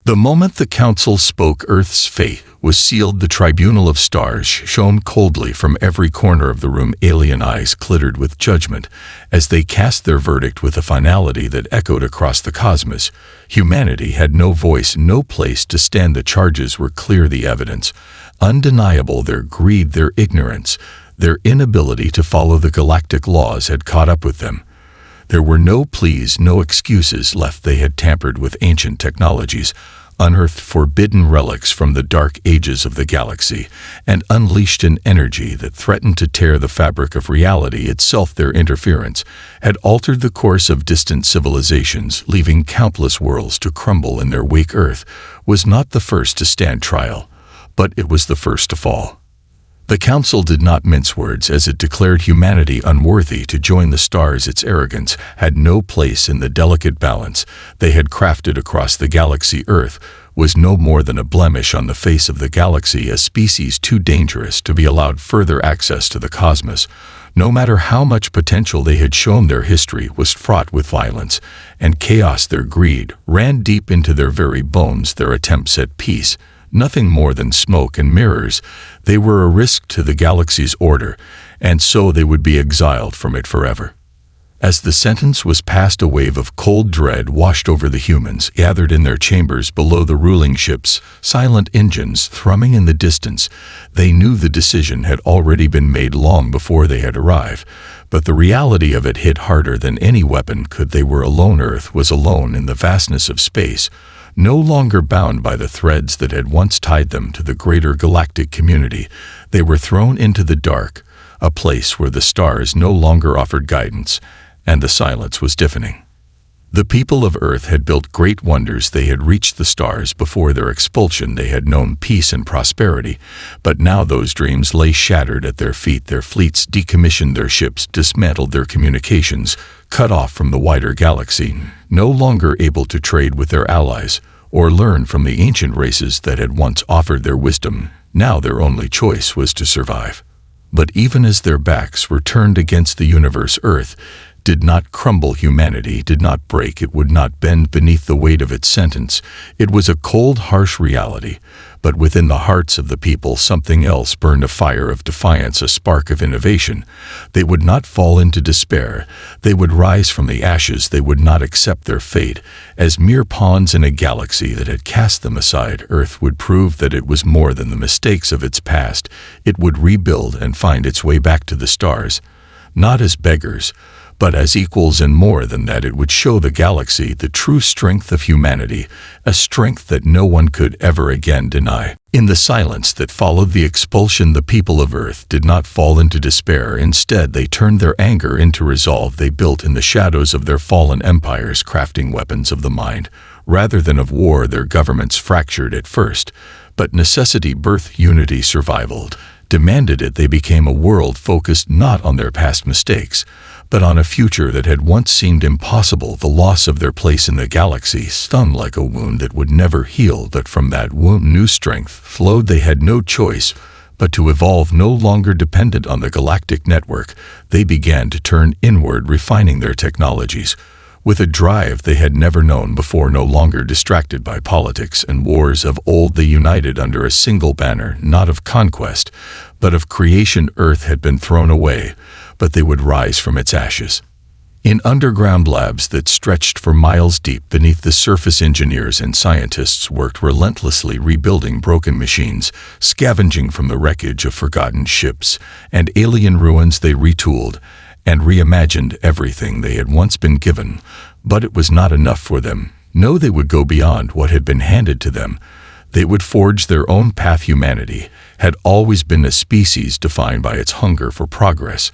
The moment the council spoke, Earth's fate was sealed. The tribunal of stars shone coldly from every corner of the room. Alien eyes glittered with judgment as they cast their verdict with a finality that echoed across the cosmos. Humanity had no voice, no place to stand. The charges were clear, the evidence undeniable. Their greed, their ignorance, their inability to follow the galactic laws had caught up with them. There were no pleas, no excuses left. They had tampered with ancient technologies, unearthed forbidden relics from the dark ages of the galaxy, and unleashed an energy that threatened to tear the fabric of reality itself. Their interference had altered the course of distant civilizations, leaving countless worlds to crumble in their wake. Earth was not the first to stand trial, but it was the first to fall. The council did not mince words as it declared humanity unworthy to join the stars. Its arrogance had no place in the delicate balance they had crafted across the galaxy. Earth was no more than a blemish on the face of the galaxy, a species too dangerous to be allowed further access to the cosmos. No matter how much potential they had shown, their history was fraught with violence and chaos. Their greed ran deep into their very bones. Their attempts at peace, nothing more than smoke and mirrors. They were a risk to the galaxy's order, and so they would be exiled from it forever. As the sentence was passed, a wave of cold dread washed over the humans gathered in their chambers below the ruling ships, silent engines thrumming in the distance. They knew the decision had already been made long before they had arrived, but the reality of it hit harder than any weapon could. They were alone. Earth was alone in the vastness of space, no longer bound by the threads that had once tied them to the greater galactic community. They were thrown into the dark, a place where the stars no longer offered guidance, and the silence was deafening. The people of Earth had built great wonders. They had reached the stars before their expulsion. They had known peace and prosperity, but now those dreams lay shattered at their feet. Their fleets decommissioned, their ships dismantled, their communications cut off from the wider galaxy, no longer able to trade with their allies or learn from the ancient races that had once offered their wisdom. Now their only choice was to survive. But even as their backs were turned against the universe, Earth did not crumble. Humanity did not break. It would not bend beneath the weight of its sentence. It was a cold, harsh reality. But within the hearts of the people, something else burned, a fire of defiance, a spark of innovation. They would not fall into despair. They would rise from the ashes. They would not accept their fate as mere pawns in a galaxy that had cast them aside. Earth would prove that it was more than the mistakes of its past. It would rebuild and find its way back to the stars, not as beggars, but as equals, and more than that, it would show the galaxy the true strength of humanity, a strength that no one could ever again deny. In the silence that followed the expulsion, the people of Earth did not fall into despair. Instead, they turned their anger into resolve. They built in the shadows of their fallen empires, crafting weapons of the mind rather than of war. Their governments fractured at first, but necessity birthed unity. Survival demanded it. They became a world focused not on their past mistakes, but on a future that had once seemed impossible. The loss of their place in the galaxy stung like a wound that would never heal, but from that wound new strength flowed. They had no choice but to evolve. No longer dependent on the galactic network, they began to turn inward, refining their technologies with a drive they had never known before. No longer distracted by politics and wars of old, they united under a single banner, not of conquest, but of creation. Earth had been thrown away, but they would rise from its ashes. In underground labs that stretched for miles deep beneath the surface, engineers and scientists worked relentlessly, rebuilding broken machines, scavenging from the wreckage of forgotten ships and alien ruins. They retooled and reimagined everything they had once been given, but it was not enough for them. No, they would go beyond what had been handed to them. They would forge their own path. Humanity had always been a species defined by its hunger for progress,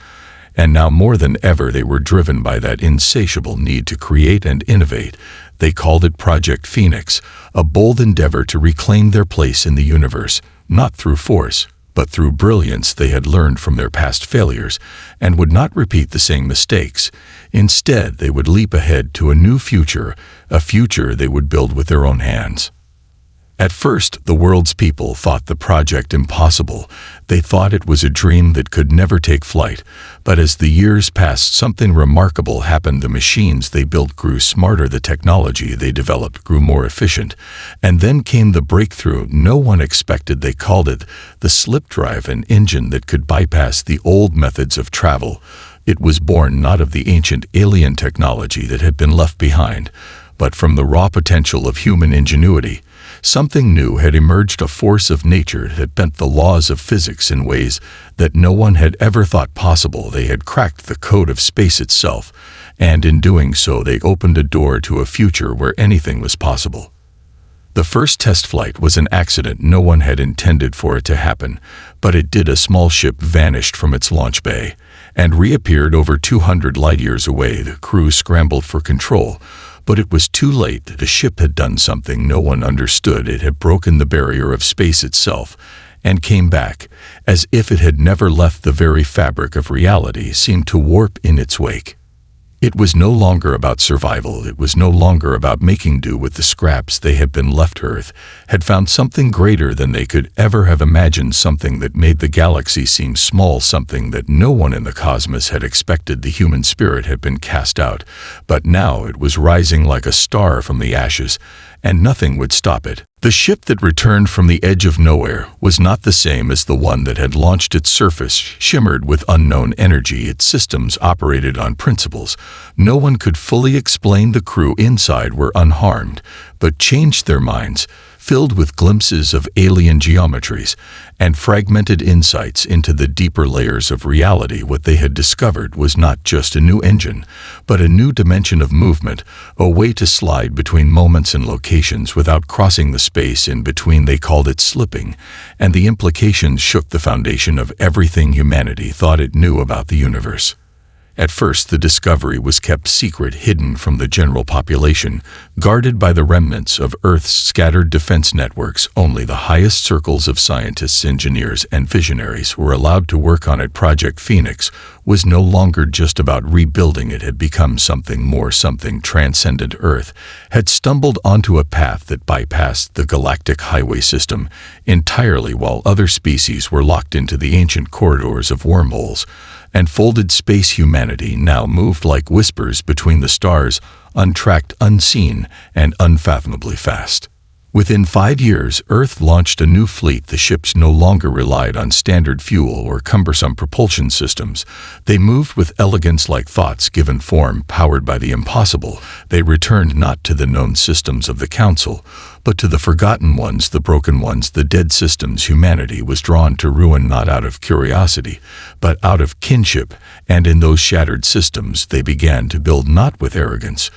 and now more than ever they were driven by that insatiable need to create and innovate. They called it Project Phoenix, a bold endeavor to reclaim their place in the universe, not through force, but through brilliance. They had learned from their past failures and would not repeat the same mistakes. Instead, they would leap ahead to a new future, a future they would build with their own hands. At first, the world's people thought the project impossible. They thought it was a dream that could never take flight. But as the years passed, something remarkable happened. The machines they built grew smarter, the technology they developed grew more efficient. And then came the breakthrough no one expected. They called it the slip drive, an engine that could bypass the old methods of travel. It was born not of the ancient alien technology that had been left behind, but from the raw potential of human ingenuity. Something new had emerged, a force of nature that bent the laws of physics in ways that no one had ever thought possible. They had cracked the code of space itself, and in doing so they opened a door to a future where anything was possible. The first test flight was an accident. No one had intended for it to happen, but it did. A small ship vanished from its launch bay and reappeared over 200 light-years away. The crew scrambled for control, but it was too late. The ship had done something no one understood. It had broken the barrier of space itself and came back, as if it had never left. The very fabric of reality seemed to warp in its wake. It was no longer about survival. It was no longer about making do with the scraps they had been left. Earth had found something greater than they could ever have imagined, something that made the galaxy seem small, something that no one in the cosmos had expected. The human spirit had been cast out, but now it was rising like a star from the ashes, and nothing would stop it. The ship that returned from the edge of nowhere was not the same as the one that had launched. Its surface shimmered with unknown energy. Its systems operated on principles no one could fully explain. The crew inside were unharmed, but changed their minds, filled with glimpses of alien geometries and fragmented insights into the deeper layers of reality. What they had discovered was not just a new engine, but a new dimension of movement, a way to slide between moments and locations without crossing the space in between. They called it slipping, and the implications shook the foundation of everything humanity thought it knew about the universe. At first, the discovery was kept secret, hidden from the general population, guarded by the remnants of Earth's scattered defense networks. Only the highest circles of scientists, engineers, and visionaries were allowed to work on it. Project Phoenix was no longer just about rebuilding. It had become something more, something transcendent. Earth had stumbled onto a path that bypassed the galactic highway system entirely, while other species were locked into the ancient corridors of wormholes and folded space. Humanity now moved like whispers between the stars, untracked, unseen, and unfathomably fast. Within 5 years, Earth launched a new fleet. The ships no longer relied on standard fuel or cumbersome propulsion systems. They moved with elegance, like thoughts given form, powered by the impossible. They returned not to the known systems of the Council, but to the forgotten ones, the broken ones, the dead systems humanity was drawn to ruin, not out of curiosity, but out of kinship. And in those shattered systems, they began to build not with arrogance,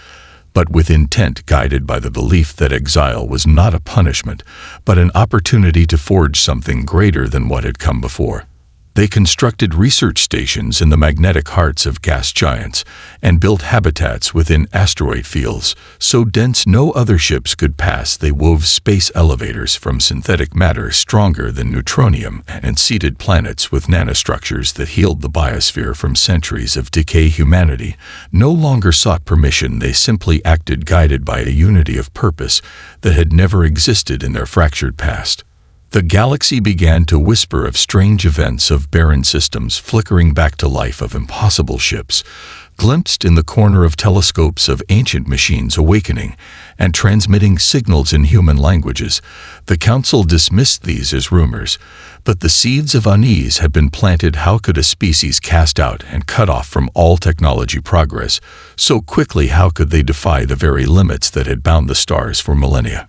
but with intent, guided by the belief that exile was not a punishment, but an opportunity to forge something greater than what had come before. They constructed research stations in the magnetic hearts of gas giants and built habitats within asteroid fields so dense no other ships could pass. They wove space elevators from synthetic matter stronger than neutronium and seeded planets with nanostructures that healed the biosphere from centuries of decay. Humanity no longer sought permission. They simply acted, guided by a unity of purpose that had never existed in their fractured past. The galaxy began to whisper of strange events, of barren systems flickering back to life, of impossible ships glimpsed in the corner of telescopes, of ancient machines awakening and transmitting signals in human languages. The Council dismissed these as rumors, but the seeds of unease had been planted. How could a species cast out and cut off from all technology progress so quickly? How could they defy the very limits that had bound the stars for millennia?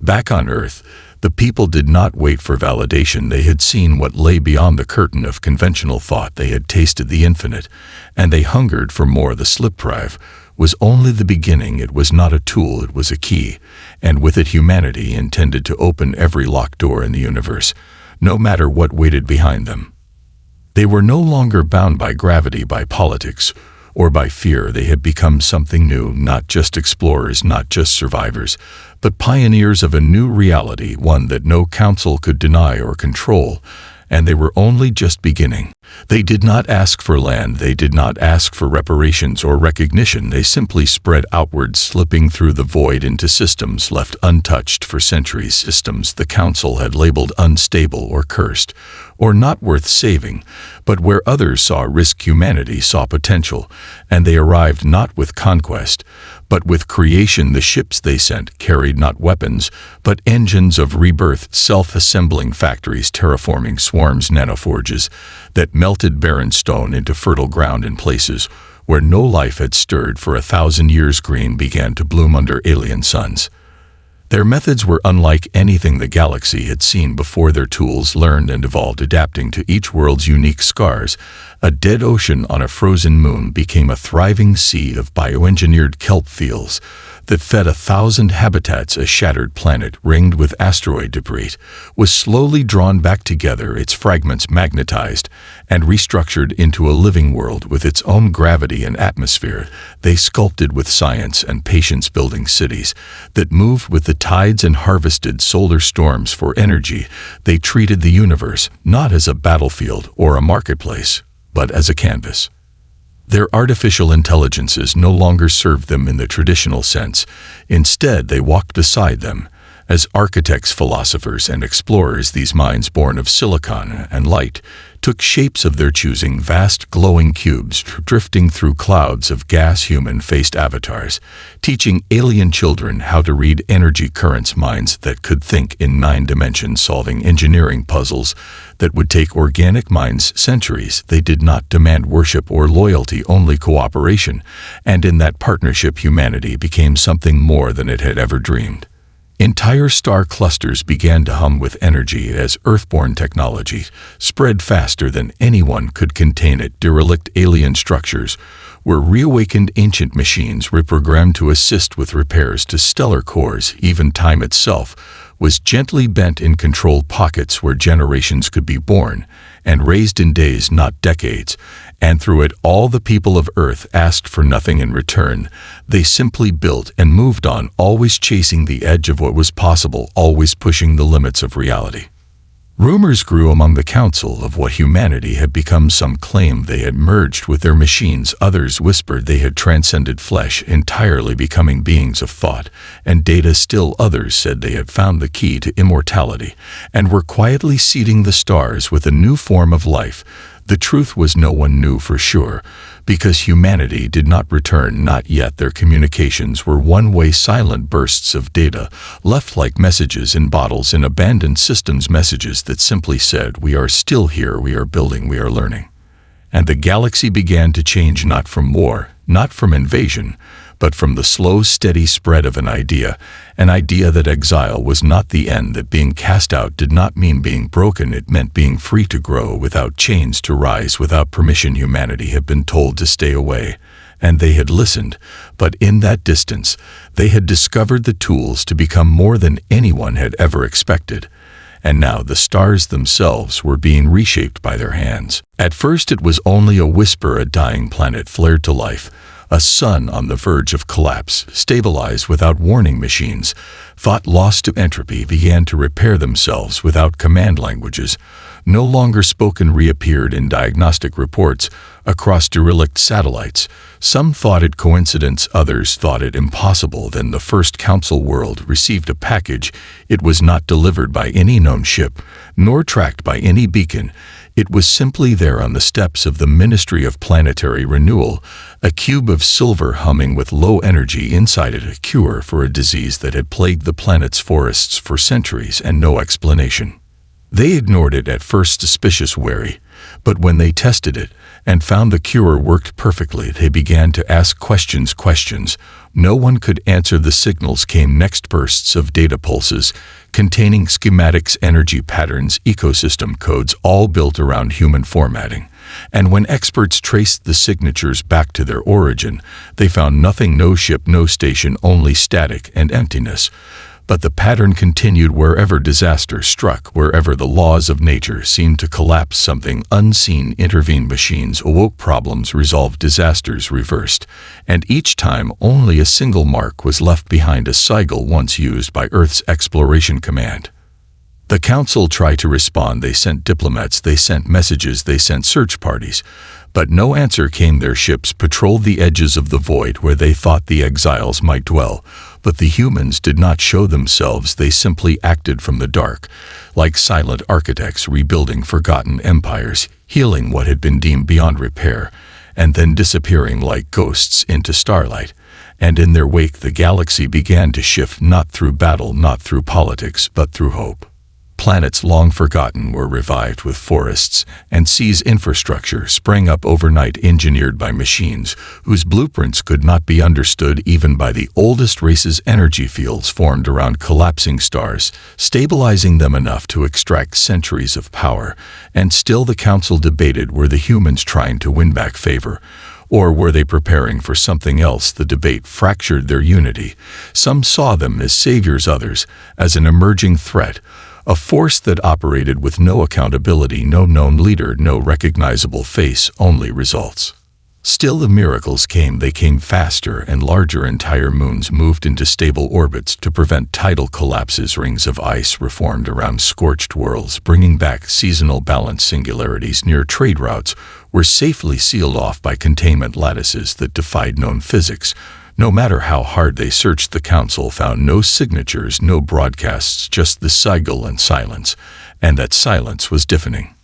Back on Earth, the people did not wait for validation. They had seen what lay beyond the curtain of conventional thought. They had tasted the infinite, and they hungered for more. The slip drive was only the beginning. It was not a tool, it was a key, and with it humanity intended to open every locked door in the universe, no matter what waited behind them. They were no longer bound by gravity, by politics, or by fear. They had become something new, not just explorers, not just survivors, but pioneers of a new reality, one that no council could deny or control. and they were only just beginning. They did not ask for land, they did not ask for reparations or recognition, they simply spread outwards, slipping through the void into systems left untouched for centuries, systems the Council had labeled unstable or cursed, or not worth saving, but where others saw risk, humanity saw potential, and they arrived not with conquest, but with creation. The ships they sent carried not weapons, but engines of rebirth, self-assembling factories, terraforming swarms, nanoforges that melted barren stone into fertile ground in places where no life had stirred for 1,000 years. Green began to bloom under alien suns. Their methods were unlike anything the galaxy had seen before. Their tools learned and evolved, adapting to each world's unique scars. A dead ocean on a frozen moon became a thriving sea of bioengineered kelp fields that fed 1,000 habitats. A shattered planet ringed with asteroid debris was slowly drawn back together, its fragments magnetized and restructured into a living world with its own gravity and atmosphere. They sculpted with science and patience, building cities that moved with the tides and harvested solar storms for energy. They treated the universe not as a battlefield or a marketplace, but as a canvas. Their artificial intelligences no longer served them in the traditional sense. Instead, they walked beside them. As architects, philosophers, and explorers, these minds born of silicon and light took shapes of their choosing, vast glowing cubes drifting through clouds of gas, human-faced avatars, teaching alien children how to read energy currents, minds that could think in 9 dimensions, solving engineering puzzles that would take organic minds centuries. They did not demand worship or loyalty, only cooperation, and in that partnership humanity became something more than it had ever dreamed. Entire star clusters began to hum with energy as earthborn technology spread faster than anyone could contain it. Derelict alien structures were reawakened, ancient machines reprogrammed to assist with repairs to stellar cores. Even time itself was gently bent in controlled pockets where generations could be born and raised in days, not decades. And through it all, the people of Earth asked for nothing in return. They simply built and moved on, always chasing the edge of what was possible, always pushing the limits of reality. Rumors grew among the Council of what humanity had become. Some claimed they had merged with their machines, others whispered they had transcended flesh, entirely becoming beings of thought and data. Still others said they had found the key to immortality and were quietly seeding the stars with a new form of life. The truth was, no one knew for sure, because humanity did not return, not yet. Their communications were one-way, silent bursts of data, left like messages in bottles in abandoned systems, messages that simply said, "We are still here, we are building, we are learning." And the galaxy began to change, not from war, not from invasion, but from the slow, steady spread of an idea that exile was not the end, that being cast out did not mean being broken, it meant being free to grow without chains, to rise without permission. Humanity had been told to stay away, and they had listened, but in that distance, they had discovered the tools to become more than anyone had ever expected. And now the stars themselves were being reshaped by their hands. At first it was only a whisper, a dying planet flared to life, a sun on the verge of collapse, stabilized without warning. Machines, thought lost to entropy, began to repair themselves without command. Languages, no longer spoken, reappeared in diagnostic reports across derelict satellites. Some thought it coincidence, others thought it impossible. Then the first Council world received a package. It was not delivered by any known ship, nor tracked by any beacon. It was simply there on the steps of the Ministry of Planetary Renewal, a cube of silver humming with low energy, inside it a cure for a disease that had plagued the planet's forests for centuries, and no explanation. They ignored it at first, suspicious, wary, but when they tested it and found the cure worked perfectly, they began to ask questions. No one could answer. The signals came next, bursts of data pulses containing schematics, energy patterns, ecosystem codes, all built around human formatting. And when experts traced the signatures back to their origin, they found nothing, no ship, no station, only static and emptiness. But the pattern continued wherever disaster struck, wherever the laws of nature seemed to collapse. Something unseen intervened. Machines awoke, problems resolved, disasters reversed, and each time only a single mark was left behind, a sigil once used by Earth's Exploration Command. The council tried to respond. They sent diplomats, they sent messages, they sent search parties. But no answer came. Their ships patrolled the edges of the void where they thought the exiles might dwell. But the humans did not show themselves. They simply acted from the dark, like silent architects rebuilding forgotten empires, healing what had been deemed beyond repair, and then disappearing like ghosts into starlight. And in their wake the galaxy began to shift, not through battle, not through politics, but through hope. Planets long forgotten were revived with forests, and seas infrastructure sprang up overnight, engineered by machines whose blueprints could not be understood even by the oldest races. Energy fields formed around collapsing stars, stabilizing them enough to extract centuries of power. And still the council debated, were the humans trying to win back favor, or were they preparing for something else? The debate fractured their unity. Some saw them as saviors, others as an emerging threat, a force that operated with no accountability, no known leader, no recognizable face, only results. Still the miracles came. They came faster and larger. Entire moons moved into stable orbits to prevent tidal collapses. Rings of ice reformed around scorched worlds, bringing back seasonal balance. Singularities near trade routes were safely sealed off by containment lattices that defied known physics. No matter how hard they searched, the council found no signatures, no broadcasts, just the sigil and silence. And that silence was deafening.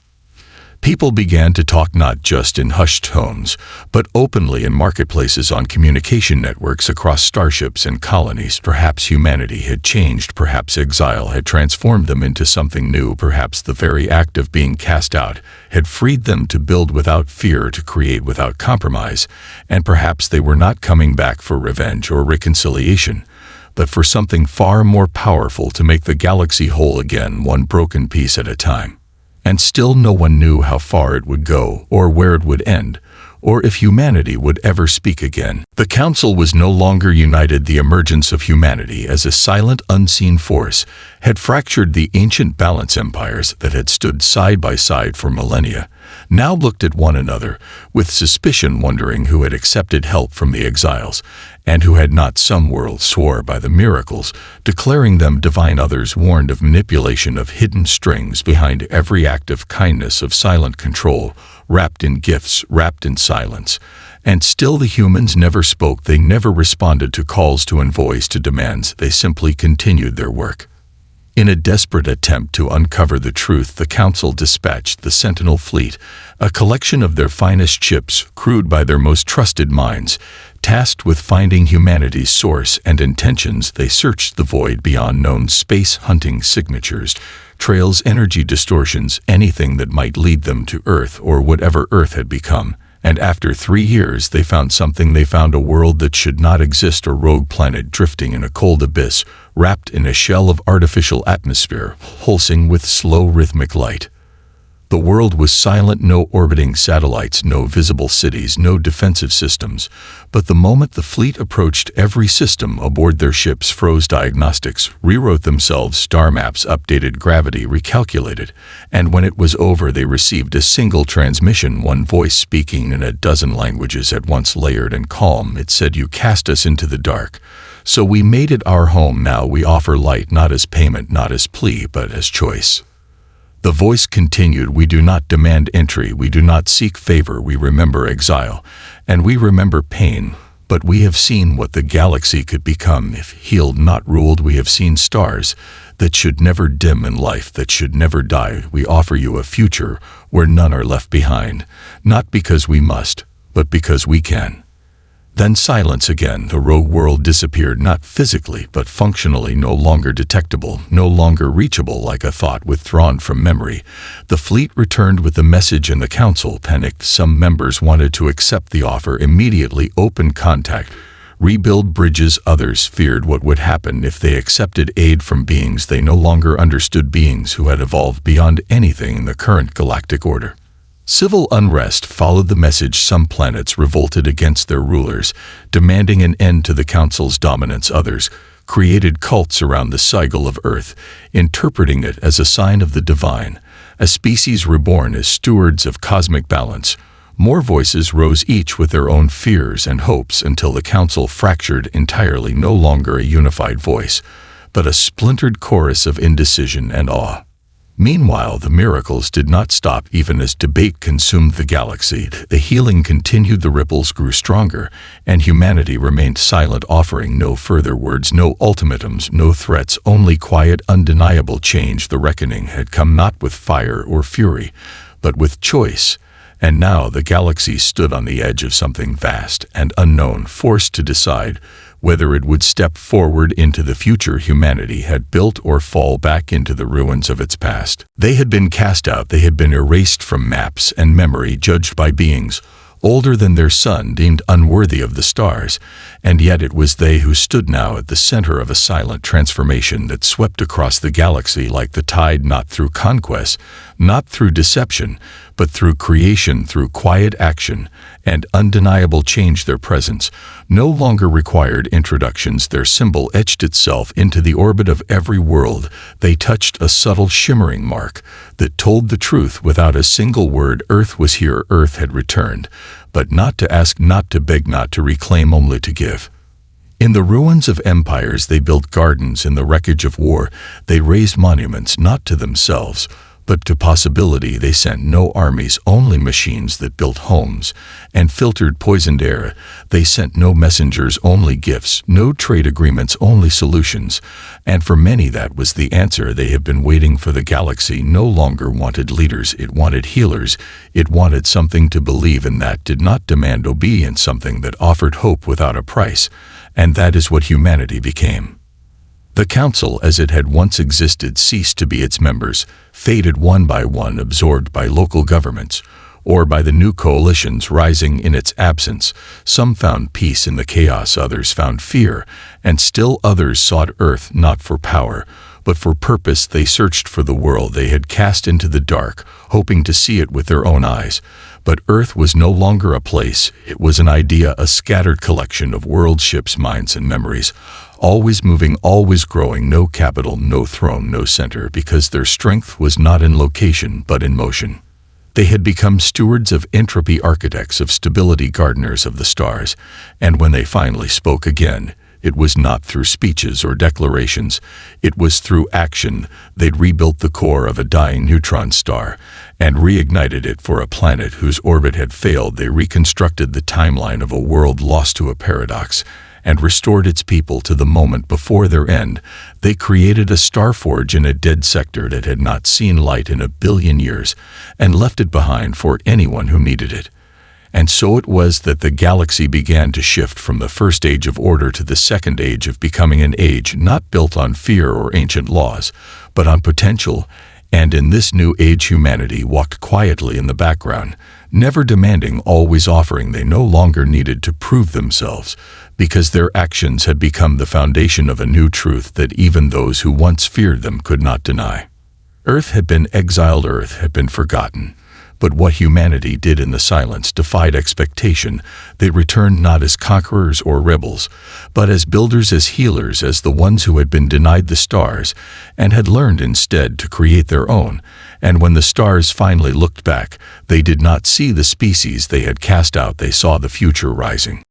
People began to talk not just in hushed tones, but openly in marketplaces, on communication networks, across starships and colonies. Perhaps humanity had changed. Perhaps exile had transformed them into something new. Perhaps the very act of being cast out had freed them to build without fear, to create without compromise. And perhaps they were not coming back for revenge or reconciliation, but for something far more powerful, to make the galaxy whole again, one broken piece at a time. And still no one knew how far it would go, or where it would end, or if humanity would ever speak again. The council was no longer united. The emergence of humanity as a silent, unseen force had fractured the ancient balance. Empires that had stood side by side for millennia now looked at one another with suspicion, wondering who had accepted help from the exiles and who had not. Some worlds swore by the miracles, declaring them divine. Others warned of manipulation, of hidden strings behind every act of kindness, of silent control, wrapped in gifts, wrapped in silence. And still the humans never spoke. They never responded to calls, to envoys, to demands. They simply continued their work. In a desperate attempt to uncover the truth, the council dispatched the Sentinel Fleet, a collection of their finest ships, crewed by their most trusted minds. Tasked with finding humanity's source and intentions, they searched the void beyond known space, hunting signatures, trails, energy distortions, anything that might lead them to Earth or whatever Earth had become. And after 3 years they found something. They found a world that should not exist, a rogue planet drifting in a cold abyss, wrapped in a shell of artificial atmosphere, pulsing with slow rhythmic light. The world was silent, no orbiting satellites, no visible cities, no defensive systems. But the moment the fleet approached, every system aboard their ships froze. Diagnostics rewrote themselves, star maps updated, gravity recalculated. And when it was over, they received a single transmission, one voice speaking in a dozen languages at once, layered and calm. It said, "You cast us into the dark, so we made it our home. Now we offer light, not as payment, not as plea, but as choice." The voice continued, "We do not demand entry, we do not seek favor, we remember exile, and we remember pain, but we have seen what the galaxy could become if healed, not ruled. We have seen stars that should never dim and life that should never die. We offer you a future where none are left behind, not because we must, but because we can." Then silence again. The rogue world disappeared, not physically, but functionally, no longer detectable, no longer reachable like a thought withdrawn from memory. The fleet returned with the message and the council panicked. Some members wanted to accept the offer immediately, open contact, rebuild bridges. Others feared what would happen if they accepted aid from beings they no longer understood, beings who had evolved beyond anything in the current galactic order. Civil unrest followed the message. Some planets revolted against their rulers, demanding an end to the council's dominance. Others created cults around the sigil of Earth, interpreting it as a sign of the divine, a species reborn as stewards of cosmic balance. More voices rose, each with their own fears and hopes, until the council fractured entirely, no longer a unified voice, but a splintered chorus of indecision and awe. Meanwhile, the miracles did not stop even as debate consumed the galaxy. The healing continued, the ripples grew stronger, and humanity remained silent, offering no further words, no ultimatums, no threats, only quiet, undeniable change. The reckoning had come not with fire or fury, but with choice. And now the galaxy stood on the edge of something vast and unknown, forced to decide whether it would step forward into the future humanity had built or fall back into the ruins of its past. They had been cast out, they had been erased from maps and memory, judged by beings older than their sun, deemed unworthy of the stars, and yet it was they who stood now at the center of a silent transformation that swept across the galaxy like the tide, not through conquest, not through deception, but through creation, through quiet action and undeniable change. Their presence no longer required introductions. Their symbol etched itself into the orbit of every world. They touched a subtle, shimmering mark that told the truth without a single word. Earth was here, Earth had returned, but not to ask, not to beg, not to reclaim, only to give. In the ruins of empires they built gardens, in the wreckage of war they raised monuments, not to themselves, but to possibility. They sent no armies, only machines that built homes and filtered poisoned air. They sent no messengers, only gifts, no trade agreements, only solutions. And for many that was the answer they have been waiting for. The galaxy no longer wanted leaders, it wanted healers. It wanted something to believe in that did not demand obedience, something that offered hope without a price. And that is what humanity became. The Council, as it had once existed, ceased to be. Its members faded one by one, absorbed by local governments or by the new coalitions rising in its absence. Some found peace in the chaos, others found fear, and still others sought Earth not for power, but for purpose. They searched for the world they had cast into the dark, hoping to see it with their own eyes. But Earth was no longer a place, it was an idea, a scattered collection of world ships, minds, and memories, always moving, always growing, no capital, no throne, no center, because their strength was not in location but in motion. They had become stewards of entropy, architects of stability, gardeners of the stars, and when they finally spoke again, it was not through speeches or declarations, it was through action. They'd rebuilt the core of a dying neutron star and reignited it for a planet whose orbit had failed. They reconstructed the timeline of a world lost to a paradox and restored its people to the moment before their end. They created a star forge in a dead sector that had not seen light in 1 billion years and left it behind for anyone who needed it. And so it was that the galaxy began to shift from the first age of order to the second age of becoming, an age not built on fear or ancient laws, but on potential. And in this new age humanity walked quietly in the background, never demanding, always offering. They no longer needed to prove themselves, because their actions had become the foundation of a new truth that even those who once feared them could not deny. Earth had been exiled, Earth had been forgotten. But what humanity did in the silence defied expectation. They returned not as conquerors or rebels, but as builders, as healers, as the ones who had been denied the stars and had learned instead to create their own. And when the stars finally looked back, they did not see the species they had cast out, they saw the future rising.